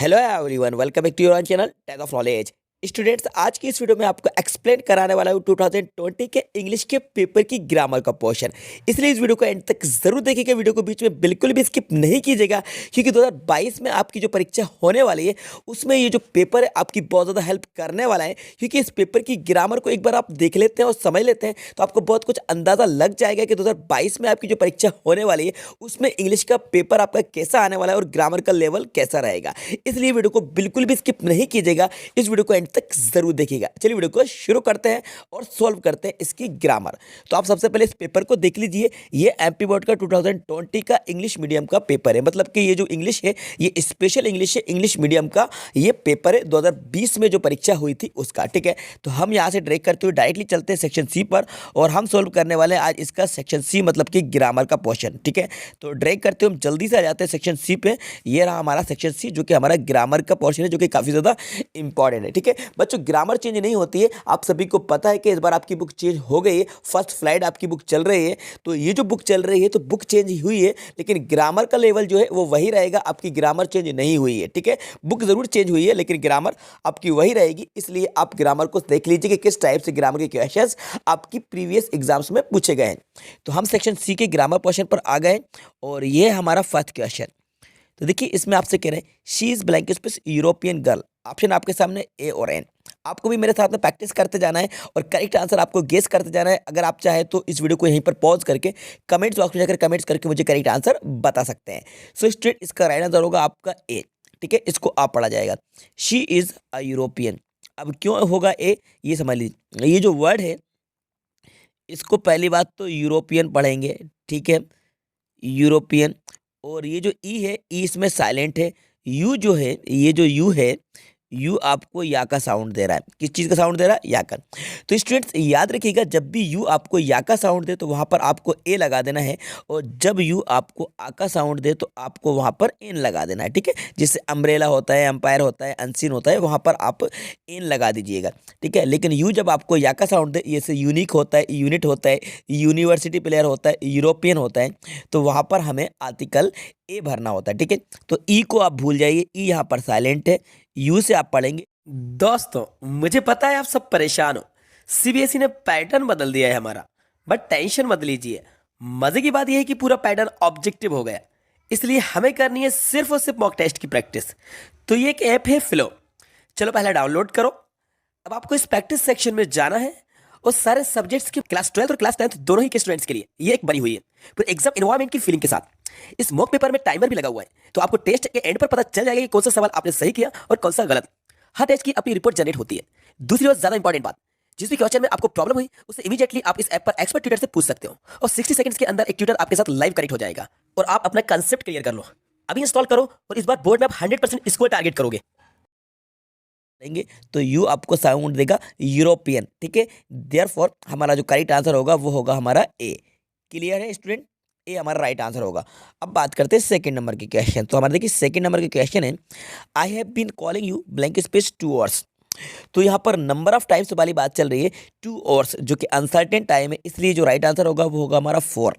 Hello everyone, welcome back to your channel tag of knowledge. Students, आज की इस video में आपको एक्सप्लेन कराने वाला हूँ 2020 के इंग्लिश के पेपर की ग्रामर का पोर्शन। इसलिए इस वीडियो को एंड तक जरूर देखिएगा, वीडियो को बीच में बिल्कुल भी स्किप नहीं कीजिएगा, क्योंकि 2022 में आपकी जो परीक्षा होने वाली है उसमें ये जो पेपर है आपकी बहुत ज़्यादा हेल्प करने वाला है। क्योंकि इस पेपर की ग्रामर को एक बार आप देख लेते हैं और समझ लेते हैं तो आपको बहुत कुछ अंदाज़ा लग जाएगा कि 2022 में आपकी जो परीक्षा होने वाली है उसमें इंग्लिश का पेपर आपका कैसा आने वाला है और ग्रामर का लेवल कैसा रहेगा। इसलिए वीडियो को बिल्कुल भी स्किप नहीं कीजिएगा, इस वीडियो को एंड तक जरूर देखिएगा। चलिए वीडियो को शुरू करते हैं और सॉल्व करते हैं इसकी ग्रामर। तो आप सबसे पहले इस पेपर को देख लीजिए। ये एमपी बोर्ड का 2020 का इंग्लिश मीडियम का पेपर है, मतलब कि ये जो इंग्लिश है ये स्पेशल इंग्लिश है, इंग्लिश मीडियम का ये पेपर है 2020 में जो परीक्षा हुई थी उसका। ठीक है, तो हम यहाँ से ड्रैग करते हुए डायरेक्टली चलते हैं सेक्शन सी पर और हम सॉल्व करने वाले हैं आज इसका सेक्शन सी, मतलब कि ग्रामर का पोर्शन। ठीक है, तो ड्रैग करते हुए हम जल्दी से आ जाते हैं सेक्शन सी पे। ये रहा हमारा सेक्शन सी, जो कि हमारा ग्रामर का पोर्शन है, जो कि काफ़ी ज़्यादा इंपॉर्टेंट है। ठीक है बच्चों, ग्रामर चेंज नहीं होती है, आप सभी को पता है कि इस बार आपकी बुक चेंज हो गई है। फर्स्ट फ्लाइट आपकी बुक चल रही है, तो ये जो बुक चल रही है तो बुक चेंज हुई है, लेकिन ग्रामर का लेवल जो है वो वही रहेगा, आपकी ग्रामर चेंज नहीं हुई है। ठीक है, बुक जरूर चेंज हुई है लेकिन ग्रामर आपकी वही रहेगी। इसलिए आप ग्रामर को देख लीजिए कि किस टाइप से ग्रामर के क्वेश्चंस आपकी प्रीवियस एग्जाम्स में पूछे गए हैं। तो हम सेक्शन सी के ग्रामर पोर्शन पर आ गए और ये हमारा फर्स्ट क्वेश्चन। तो देखिए इसमें आपसे कह रहे हैं she is blank space European girl. Option आपके सामने ए और एन। आपको भी मेरे साथ में प्रैक्टिस करते जाना है और करेक्ट आंसर आपको गेस करते जाना है। अगर आप चाहे तो इस वीडियो को यहीं पर पॉज करके कमेंट्स बॉक्स में जाकर कमेंट्स करके मुझे करेक्ट आंसर बता सकते हैं। सो स्ट्रेट इसका राइट आंसर होगा आपका ए। ठीक है, इसको आप पढ़ा जाएगा, शी इज अ यूरोपियन। अब क्यों होगा ए, ये समझ लीजिए। ये जो वर्ड है इसको पहली बात तो यूरोपियन पढ़ेंगे। ठीक है, यूरोपियन। और ये जो ई है, ई इसमें साइलेंट है। यू जो है, ये जो यू है, यू आपको या का साउंड दे रहा है। किस चीज़ का साउंड दे रहा है? या का। तो स्टूडेंट्स याद रखिएगा, जब भी यू आपको या का साउंड दे तो वहाँ पर आपको ए लगा देना है, और जब यू आपको आ का साउंड दे तो आपको वहाँ पर एन लगा देना है। ठीक है, जैसे अम्ब्रेला होता है, एम्पायर होता है, अनसीन होता है, वहाँ पर आप एन लगा दीजिएगा। ठीक है, लेकिन यू जब आपको या का साउंड दे, जैसे यूनिक होता है, यूनिट होता है, यूनिवर्सिटी प्लेयर होता है, यूरोपियन होता है, तो वहाँ पर हमें आर्टिकल ए भरना होता है। ठीक है, तो ई को आप भूल जाइए, ई यहाँ पर साइलेंट है, यू से आप पढ़ेंगे। दोस्तों, मुझे पता है आप सब परेशान हो, सीबीएसई ने पैटर्न बदल दिया है हमारा, बट टेंशन मत लीजिए। मजे की बात यह है कि पूरा पैटर्न ऑब्जेक्टिव हो गया, इसलिए हमें करनी है सिर्फ और सिर्फ मॉक टेस्ट की प्रैक्टिस। तो ये एक ऐप है फ्लो, चलो पहले डाउनलोड करो। अब आपको इस प्रैक्टिस सेक्शन में जाना है और सारे सब्जेक्ट्स के क्लास 12 और क्लास 10 दोनों ही के स्टूडेंट्स के लिए ये एक बनी हुई है पूरे एग्जाम इन्वायरमेंट की फीलिंग के साथ। इस मॉक पेपर में टाइमर भी लगा हुआ है, तो आपको टेस्ट के एंड पर पता चल जाएगा कि कौन सा सवाल आपने सही किया और कौन सा गलत। हर टेस्ट की अपनी रिपोर्ट जनरेट होती है। दूसरी और ज्यादा इंपॉर्टेंट बात, जिस भी क्वेश्चन में आपको प्रॉब्लम हुई उससे इमीडिएटली आप इस ऐप पर एक्सपर्ट ट्यूटर से पूछ सकते हो, और 60 सेकंड्स के अंदर एक ट्यूटर आपके साथ लाइव कनेक्ट हो जाएगा और आप अपना कंसेप्ट क्लियर कर लो। अभी इंस्टॉल करो और इस बार बोर्ड में आप 100% स्कोर टारगेट करोगे। देंगे तो यू आपको साउंड देगा यूरोपियन। ठीक है, देयरफॉर हमारा जो करेक्ट आंसर होगा वो होगा हमारा ए। क्लियर है स्टूडेंट? ए हमारा राइट आंसर होगा। अब बात करते हैं सेकंड नंबर के क्वेश्चन। तो हमारे देखिए सेकंड नंबर के क्वेश्चन है, I have been calling you blank space 2 hours. तो यहाँ पर नंबर ऑफ टाइम्स वाली बात चल रही है, 2 आवर्स जो कि अनसर्टेन टाइम है, इसलिए जो राइट आंसर होगा वो होगा हमारा 4।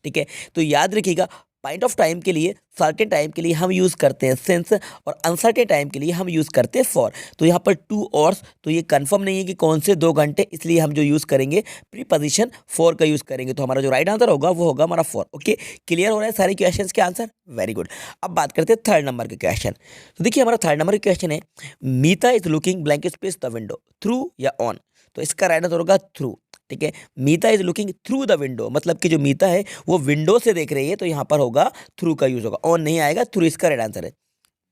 ठीक है, तो याद रखिएगा पॉइंट ऑफ टाइम के लिए, सर्टेन टाइम के लिए हम यूज़ करते हैं सिंस, और अनसर्टेन टाइम के लिए हम यूज़ करते हैं फॉर। तो यहाँ पर 2 आवर्स, तो ये कंफर्म नहीं है कि कौन से 2 घंटे, इसलिए हम जो यूज़ करेंगे प्रीपोजिशन फॉर का यूज़ करेंगे। तो हमारा जो राइट आंसर होगा वो होगा हमारा 4। ओके, क्लियर हो रहा है सारे क्वेश्चन के आंसर? Very good. अब बात करते हैं थर्ड नंबर के क्वेश्चन। तो देखिए हमारा थर्ड नंबर का क्वेश्चन है, Meeta is looking blank space the window through या ऑन। तो इसका राइट आंसर होगा थ्रू। ठीक है, Meeta is looking through the window, मतलब कि जो मीता है वो विंडो से देख रही है, तो यहाँ पर होगा थ्रू का यूज होगा, ऑन नहीं आएगा, थ्रू इसका राइट आंसर है।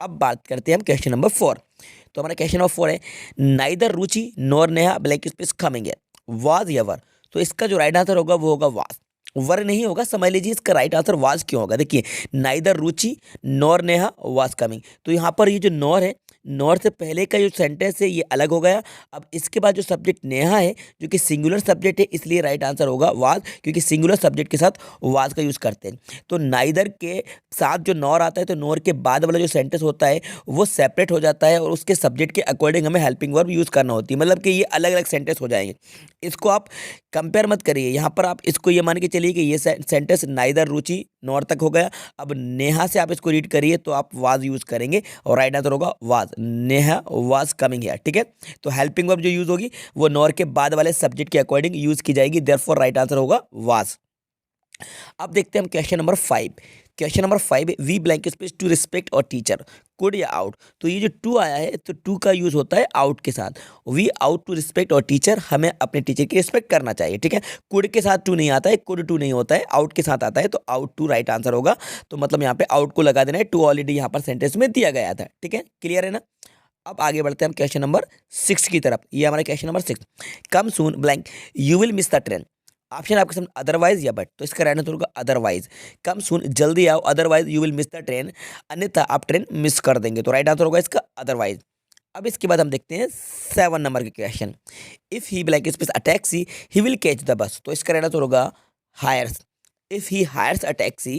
अब बात करते हैं हम क्वेश्चन नंबर 4। तो हमारा क्वेश्चन नंबर 4 है, neither Ruchi nor Neha blank space coming है, वाज या वर। तो इसका जो राइट आंसर होगा वो होगा वाज, वर नहीं होगा। समझ लीजिए इसका राइट आंसर वाज क्यों होगा। देखिए neither Ruchi nor Neha was coming, तो यहाँ पर ये जो नॉर है, नॉर से पहले का जो सेंटेंस है ये अलग हो गया। अब इसके बाद जो सब्जेक्ट नेहा है जो कि सिंगुलर सब्जेक्ट है, इसलिए राइट आंसर होगा वाज, क्योंकि सिंगुलर सब्जेक्ट के साथ वाज का यूज़ करते हैं। तो नाइदर के साथ जो नॉर आता है, तो नॉर के बाद वाला जो सेंटेंस होता है वो सेपरेट हो जाता है और उसके सब्जेक्ट के अकॉर्डिंग हमें हेल्पिंग वर्ब यूज़ करना होती है, मतलब कि ये अलग अलग सेंटेंस हो जाएंगे। इसको आप कंपेयर मत करिए, यहाँ पर आप इसको ये मान के चलिए चलिए कि ये सेंटेंस नाइदर रुचि नॉर तक हो गया। अब नेहा से आप इसको रीड करिए तो आप वाज यूज़ करेंगे और राइट आंसर होगा was. Neha was coming here, ठीक है। तो हेल्पिंग वर्ब जो यूज़ होगी वो नॉर के बाद वाले सब्जेक्ट के अकॉर्डिंग यूज़ की जाएगी, देयरफॉर राइट आंसर होगा वाज। अब देखते हैं हम question number 5। Question number 5, we blank space to respect our teacher, could या आउट। तो ये जो टू आया है तो टू का यूज होता है आउट के साथ। We out to respect our teacher, हमें अपने टीचर की रिस्पेक्ट करना चाहिए, ठीक है। कुड के साथ टू नहीं आता है, कुड टू नहीं होता है, आउट के साथ आता है, तो आउट टू राइट आंसर होगा। तो मतलब यहाँ पे आउट को लगा देना है, टू ऑलरेडी यहाँ पर सेंटेंस में दिया गया था, ठीक है। क्लियर है ना। अब आगे बढ़ते हैं हम क्वेश्चन नंबर 6 की तरफ। ये हमारा question number 6, come soon blank you will miss the train. Option आपके सामने अदरवाइज या बट, तो इसका रहना होगा अदरवाइज। कम सुन जल्दी आओ, otherwise you will miss the train, अन्यथा आप ट्रेन मिस कर देंगे, तो राइट आंसर होगा इसका अदरवाइज। अब इसके बाद हम देखते हैं 7 नंबर के question, if he blank space a taxi he will catch the bus. तो इसका रहना होगा hires. If he hires a taxi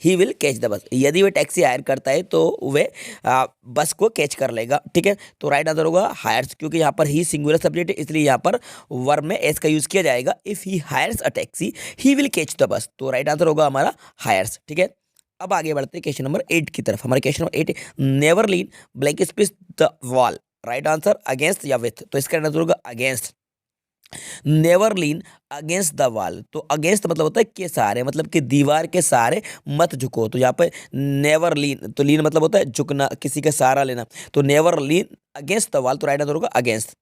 he will catch the bus, यदि वह टैक्सी हायर करता है तो वह बस को कैच कर लेगा, ठीक है। तो राइट आंसर होगा हायर्स, क्योंकि यहाँ पर ही सिंगुलर सब्जेक्ट है, इसलिए यहाँ पर वर्ब में एस का यूज किया जाएगा। If he hires a taxi he will catch the bus, तो राइट आंसर होगा हमारा हायर्स, ठीक है। अब आगे बढ़ते हैं क्वेश्चन नंबर 8 की तरफ। हमारे question number 8, never lean blank space the wall, right answer against या विथ। तो इसका आंसर होगा against. Never lean against the wall, तो अगेंस्ट मतलब होता है के सहारे, मतलब कि दीवार के सहारे मत झुको। तो यहाँ पे नेवर लीन, तो लीन मतलब होता है झुकना, किसी का सहारा लेना, तो never lean against the wall, तो राइट आंसर होगा अगेंस्ट।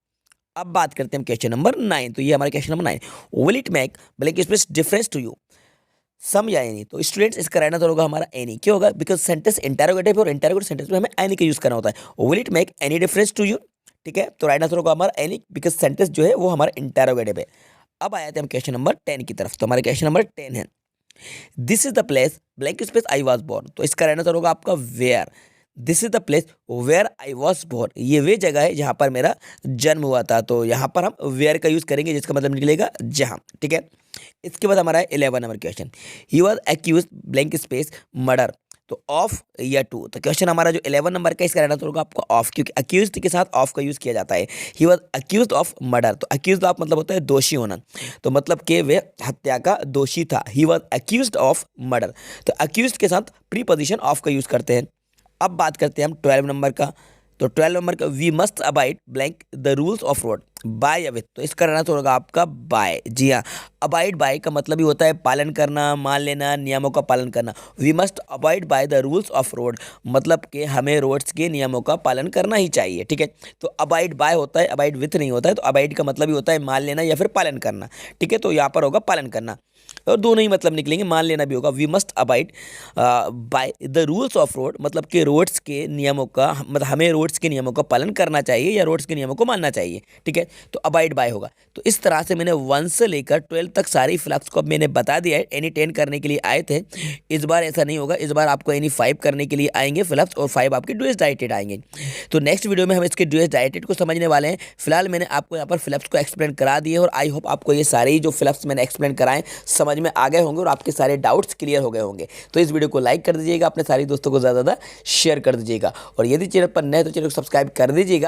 अब बात करते हैं हम क्वेश्चन नंबर 9। तो ये हमारा question number 9, will it make blank space difference to you, some या एनी। तो स्टूडेंट्स इसका रहना तो होगा हमारा एनी, क्यों होगा, बिकॉज सेंटेंस इंटरोगेटिव और इंटरोगेटिव सेंटेंस में हमें एनी का यूज करना होता है। Will it make any difference to you, ठीक है। तो राइट आंसर होगा हमारा एनी, बिकॉज सेंटेंस जो है वो हमारा इंटरोगेटिव है। अब आए थे हम क्वेश्चन नंबर 10 की तरफ। तो हमारे क्वेश्चन नंबर 10 है, this is the place blank space I was born. तो इसका रहना होगा आपका where. This is the place where I was born, ये वे जगह है जहाँ पर मेरा जन्म हुआ था। तो यहाँ पर हम वेयर का यूज करेंगे, जिसका मतलब निकलेगा जहाँ, ठीक है। इसके बाद हमारा है 11 number question, he was accuse blank space murder, तो ऑफ या टू। तो क्वेश्चन हमारा जो 11 नंबर का, इसका रहना होगा आपका ऑफ, क्योंकि अक्यूज्ड के साथ ऑफ का यूज किया जाता है। He was accused of murder, तो अक्यूज्ड ऑफ मतलब होता है दोषी होना, तो मतलब कि वे हत्या का दोषी था। He was accused of murder, तो अक्यूज्ड के साथ प्रीपोजिशन ऑफ का यूज करते हैं। अब बात करते हैं हम 12 नंबर का। तो 12 नंबर का, we must abide blank the rules of road by या विथ। तो इसका रहना तो होगा आपका बाय। जी हाँ, अबाइड बाय का मतलब ही होता है पालन करना, मान लेना, नियमों का पालन करना। We must abide by the rules of road, मतलब कि हमें रोड्स के नियमों का पालन करना ही चाहिए, ठीक है। तो अबाइड बाय होता है, अबाइड विथ नहीं होता है। तो अबाइड का मतलब ही होता है मान लेना या फिर पालन करना, ठीक है। तो यहाँ पर होगा पालन करना, और दोनों ही मतलब निकलेंगे, मान लेना भी होगा। We must abide by the rules of road, मतलब कि रोड्स के नियमों का, मतलब हमें रोड्स के नियमों का पालन करना चाहिए या रोड्स के नियमों को मानना चाहिए, ठीक है। तो अबाइड बाय होगा। तो इस तरह से मैंने 1 से लेकर 12 तक सारी फ्लक्स को मैंने बता दिया है। एनी 10 करने के लिए आए थे, इस बार ऐसा नहीं होगा। इस बार आपको एनी 5 करने के लिए आएंगे फ्लक्स, और 5 आपके ड्यूएस डायरेक्टेड आएंगे। तो नेक्स्ट वीडियो में हम इसके ड्यूएस डायरेक्टेड को समझने वाले हैं। फिलहाल मैंने आपको यहाँ पर फ्लक्स को एक्सप्लेन करा दिए, और आई होप आपको ये सारे जो फ्लक्स मैंने एक्सप्लेन कराएं समझ में आ गए होंगे और आपके सारे डाउट्स क्लियर हो गए होंगे। तो इस वीडियो को लाइक कर दीजिएगा, अपने सारे दोस्तों को ज़्यादा शेयर कर दीजिएगा, और यदि चैनल पर नए तो चैनल को सब्सक्राइब कर दीजिएगा।